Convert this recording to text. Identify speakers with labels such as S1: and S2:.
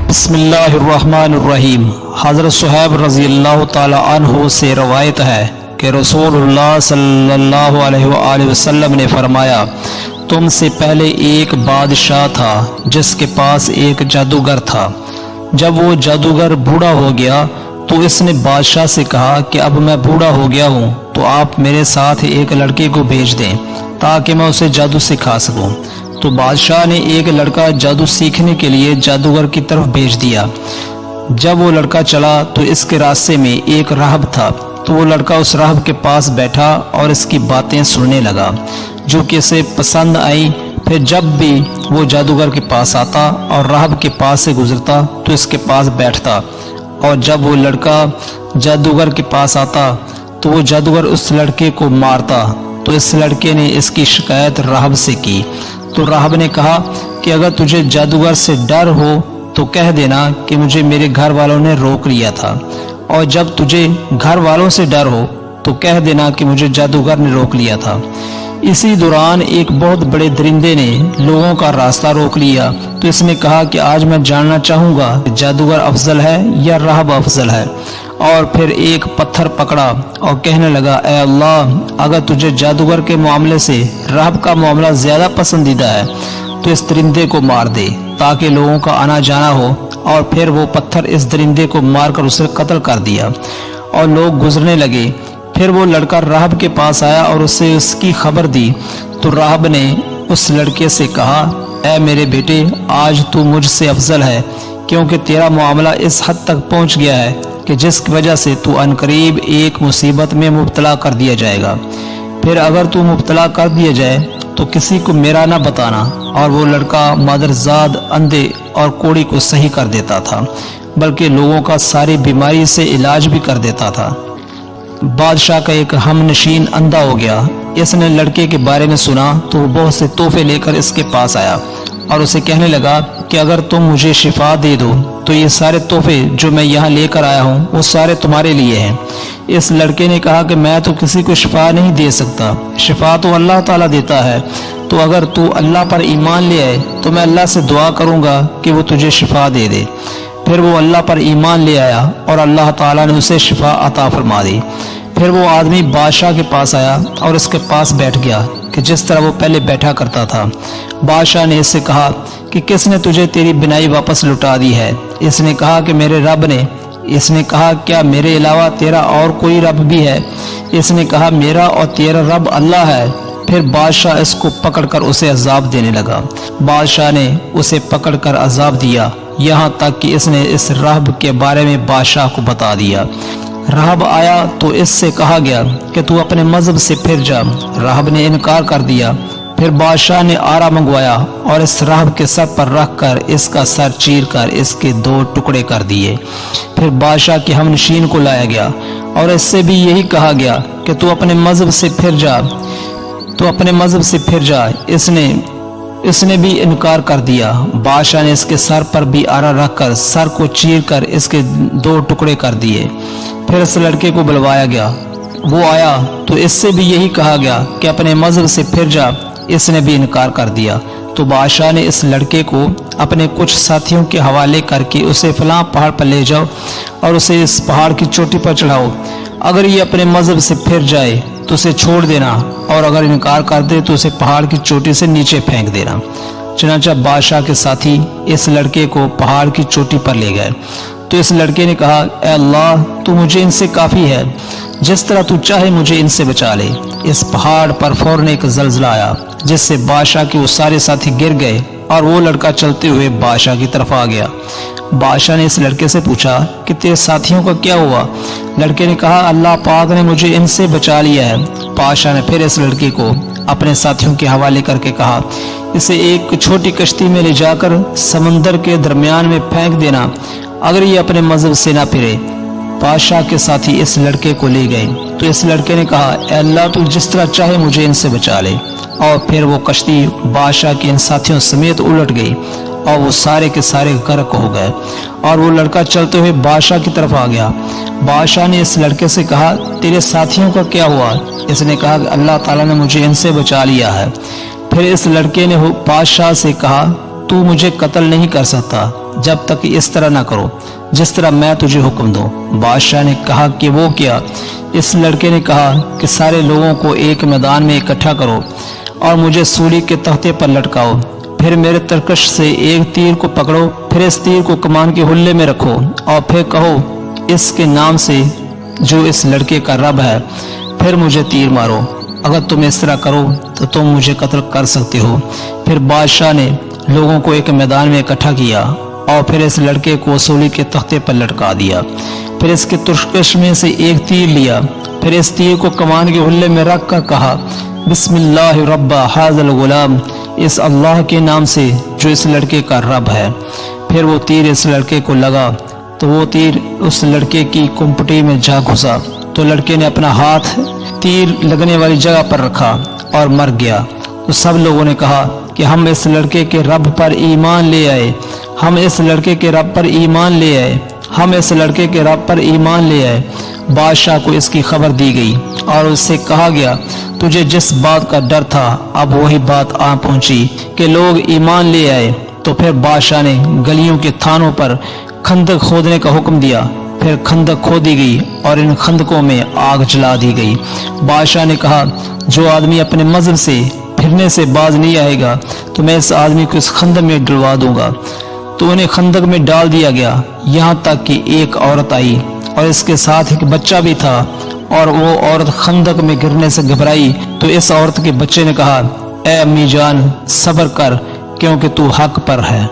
S1: بسم اللہ الرحمن الرحیم۔ حضرت صہیب رضی اللہ تعالی عنہ سے روایت ہے کہ رسول اللہ صلی اللہ علیہ وآلہ وسلم نے فرمایا، تم سے پہلے ایک بادشاہ تھا جس کے پاس ایک جادوگر تھا۔ جب وہ جادوگر بوڑھا ہو گیا تو اس نے بادشاہ سے کہا کہ اب میں بوڑھا ہو گیا ہوں تو آپ میرے ساتھ ایک لڑکے کو بھیج دیں تاکہ میں اسے جادو سکھا سکوں۔ تو بادشاہ نے ایک لڑکا جادو سیکھنے کے لیے جادوگر کی طرف بھیج دیا۔ جب وہ لڑکا چلا تو اس کے راستے میں ایک راہب تھا، تو وہ لڑکا اس راہب کے پاس بیٹھا اور اس کی باتیں سننے لگا جو کہ اسے پسند آئی۔ پھر جب بھی وہ جادوگر کے پاس آتا اور راہب کے پاس سے گزرتا تو اس کے پاس بیٹھتا، اور جب وہ لڑکا جادوگر کے پاس آتا تو وہ جادوگر اس لڑکے کو مارتا۔ تو اس لڑکے نے اس کی شکایت راہب سے کی، تو راہب نے کہا کہ اگر تجھے جادوگر سے ڈر ہو تو کہہ دینا کہ مجھے میرے گھر والوں نے روک لیا تھا، اور جب تجھے گھر والوں سے ڈر ہو تو کہہ دینا کہ مجھے جادوگر نے روک لیا تھا۔ اسی دوران ایک بہت بڑے درندے نے لوگوں کا راستہ روک لیا، تو اس نے کہا کہ آج میں جاننا چاہوں گا کہ جادوگر افضل ہے یا راہب افضل ہے، اور پھر ایک پتھر پکڑا اور کہنے لگا، اے اللہ، اگر تجھے جادوگر کے معاملے سے راہب کا معاملہ زیادہ پسندیدہ ہے تو اس درندے کو مار دے تاکہ لوگوں کا آنا جانا ہو۔ اور پھر وہ پتھر اس درندے کو مار کر اسے قتل کر دیا اور لوگ گزرنے لگے۔ پھر وہ لڑکا راہب کے پاس آیا اور اسے اس کی خبر دی، تو راہب نے اس لڑکے سے کہا، اے میرے بیٹے، آج تو مجھ سے افضل ہے، کیونکہ تیرا معاملہ اس حد تک پہنچ گیا ہے کہ جس کی وجہ سے تو عنقریب ایک مصیبت میں مبتلا کر دیا جائے گا۔ پھر اگر تو مبتلا کر دیا جائے تو کسی کو میرا نہ بتانا۔ اور وہ لڑکا مادرزاد، اندھے اور کوڑی کو صحیح کر دیتا تھا، بلکہ لوگوں کا ساری بیماری سے علاج بھی کر دیتا تھا۔ بادشاہ کا ایک ہم نشین اندھا ہو گیا۔ اس نے لڑکے کے بارے میں سنا تو وہ بہت سے تحفے لے کر اس کے پاس آیا اور اسے کہنے لگا کہ اگر تم مجھے شفا دے دو تو یہ سارے تحفے جو میں یہاں لے کر آیا ہوں وہ سارے تمہارے لیے ہیں۔ اس لڑکے نے کہا کہ میں تو کسی کو شفا نہیں دے سکتا، شفا تو اللہ تعالیٰ دیتا ہے، تو اگر تو اللہ پر ایمان لے آئے تو میں اللہ سے دعا کروں گا کہ وہ تجھے شفا دے دے۔ پھر وہ اللہ پر ایمان لے آیا اور اللہ تعالیٰ نے اسے شفا عطا فرما دی۔ پھر وہ آدمی بادشاہ کے پاس آیا اور اس کے پاس بیٹھ گیا کہ جس طرح وہ پہلے بیٹھا کرتا تھا۔ بادشاہ نے اس سے کہا کہ کس نے تجھے تیری بنائی واپس لوٹا دی ہے؟ اس نے کہا کہ میرے رب نے۔ اس نے کہا کیا میرے علاوہ تیرا اور کوئی رب بھی ہے؟ اس نے کہا میرا اور تیرا رب اللہ ہے۔ پھر بادشاہ اس کو پکڑ کر اسے عذاب دینے لگا۔ بادشاہ نے اسے پکڑ کر عذاب دیا یہاں تک کہ اس نے اس راہب کے بارے میں بادشاہ کو بتا دیا۔ راہب آیا تو اس سے کہا گیا کہ تو اپنے مذہب سے پھر جا۔ راہب نے انکار کر دیا۔ پھر بادشاہ نے آرا منگوایا اور اس راہب کے سر پر رکھ کر اس کا سر چیر کر اس کے 2 ٹکڑے کر دیے۔ پھر بادشاہ کے ہم نشین کو لایا گیا اور اس سے بھی یہی کہا گیا کہ تو اپنے مذہب سے پھر جا، تو اپنے مذہب سے پھر جا۔ اس نے بھی انکار کر دیا۔ بادشاہ نے اس کے سر پر بھی آرا رکھ کر سر کو چیر کر اس کے 2 ٹکڑے کر دیے۔ پھر اس لڑکے کو بلوایا گیا، وہ آیا تو اس سے بھی یہی کہا گیا کہ اپنے مذہب سے پھر جا۔ اس نے بھی انکار کر دیا۔ تو بادشاہ نے اس لڑکے کو اپنے کچھ ساتھیوں کے حوالے کر کے اسے فلاں پہاڑ پر لے جاؤ اور اسے اس پہاڑ کی چوٹی پر چڑھاؤ۔ اگر یہ اپنے مذہب سے پھر جائے تو اسے چھوڑ دینا، اور اگر انکار کر دے تو اسے پہاڑ کی چوٹی سے نیچے پھینک دینا۔ چنانچہ بادشاہ کے ساتھی اس لڑکے کو پہاڑ کی چوٹی پر لے گئے۔ تو اس لڑکے نے کہا، اے اللہ، تو مجھے ان سے کافی ہے، جس طرح تو چاہے مجھے ان سے بچا لے۔ اس پہاڑ پر فوراً ایک زلزلہ آیا جس سے بادشاہ کے وہ سارے ساتھی گر گئے اور وہ لڑکا چلتے ہوئے بادشاہ کی طرف آ گیا۔ بادشاہ نے اس لڑکے سے پوچھا کہ تیرے ساتھیوں کا کیا ہوا؟ لڑکے نے کہا، اللہ پاک نے مجھے ان سے بچا لیا ہے۔ بادشاہ نے پھر اس لڑکے کو اپنے ساتھیوں کے حوالے کر کے کہا، اسے ایک چھوٹی کشتی میں لے جا کر سمندر کے درمیان میں پھینک دینا اگر یہ اپنے مذہب سے نہ پھرے۔ بادشاہ کے ساتھی اس لڑکے کو لے گئے۔ تو اس لڑکے نے کہا، اے اللہ، تو جس طرح چاہے مجھے ان سے بچا لے۔ اور پھر وہ کشتی بادشاہ کے ان ساتھیوں سمیت الٹ گئی اور وہ سارے کے سارے غرق ہو گئے، اور وہ لڑکا چلتے ہوئے بادشاہ کی طرف آ گیا۔ بادشاہ نے اس لڑکے سے کہا، تیرے ساتھیوں کا کیا ہوا؟ اس نے کہا کہ اللہ تعالیٰ نے مجھے ان سے بچا لیا ہے۔ پھر اس لڑکے نے بادشاہ سے کہا، تو مجھے قتل نہیں کر سکتا جب تک کہ اس طرح نہ کرو جس طرح میں تجھے حکم دوں۔ بادشاہ نے کہا کہ وہ کیا؟ اس لڑکے نے کہا کہ سارے لوگوں کو ایک میدان میں اکٹھا کرو اور مجھے سولی کے تختے پر لٹکاؤ، پھر میرے ترکش سے ایک تیر کو پکڑو، پھر اس تیر کو کمان کے حلے میں رکھو اور پھر کہو اس کے نام سے جو اس لڑکے کا رب ہے، پھر مجھے تیر مارو۔ اگر تم اس طرح کرو تو تم مجھے قتل کر سکتے ہو۔ پھر بادشاہ نے لوگوں کو ایک میدان میں اکٹھا کیا اور پھر اس لڑکے کو سولی کے تختے پر لٹکا دیا، پھر اس کے ترکش میں سے ایک تیر لیا، پھر اس تیر کو کمان کے حلے میں رکھ کر کہا بسم اللہ رب ھذا الغلام، اس اللہ کے نام سے جو اس لڑکے کا رب ہے۔ پھر وہ تیر اس لڑکے کو لگا تو وہ تیر اس لڑکے کی کمپٹی میں جا گھسا، تو لڑکے نے اپنا ہاتھ تیر لگنے والی جگہ پر رکھا اور مر گیا۔ تو سب لوگوں نے کہا کہ ہم اس لڑکے کے رب پر ایمان لے آئے، ہم اس لڑکے کے رب پر ایمان لے آئے، ہم اس لڑکے کے رب پر ایمان لے آئے۔ بادشاہ کو اس کی خبر دی گئی اور اس سے کہا گیا تجھے جس بات کا ڈر تھا اب وہی بات آ پہنچی کہ لوگ ایمان لے آئے۔ تو پھر بادشاہ نے گلیوں کے تھانوں پر خندق کھودنے کا حکم دیا، پھر خندق کھودی گئی اور ان خندقوں میں آگ جلا دی گئی۔ بادشاہ نے کہا جو آدمی اپنے مذہب سے پھرنے سے باز نہیں آئے گا تو میں اس آدمی کو اس خندق میں ڈلوا دوں گا۔ تو انہیں خندق میں ڈال دیا گیا، یہاں تک کہ ایک عورت آئی اور اس کے ساتھ ایک بچہ بھی تھا، اور وہ عورت خندق میں گرنے سے گھبرائی تو اس عورت کے بچے نے کہا اے امی جان صبر کر کیونکہ تو حق پر ہے۔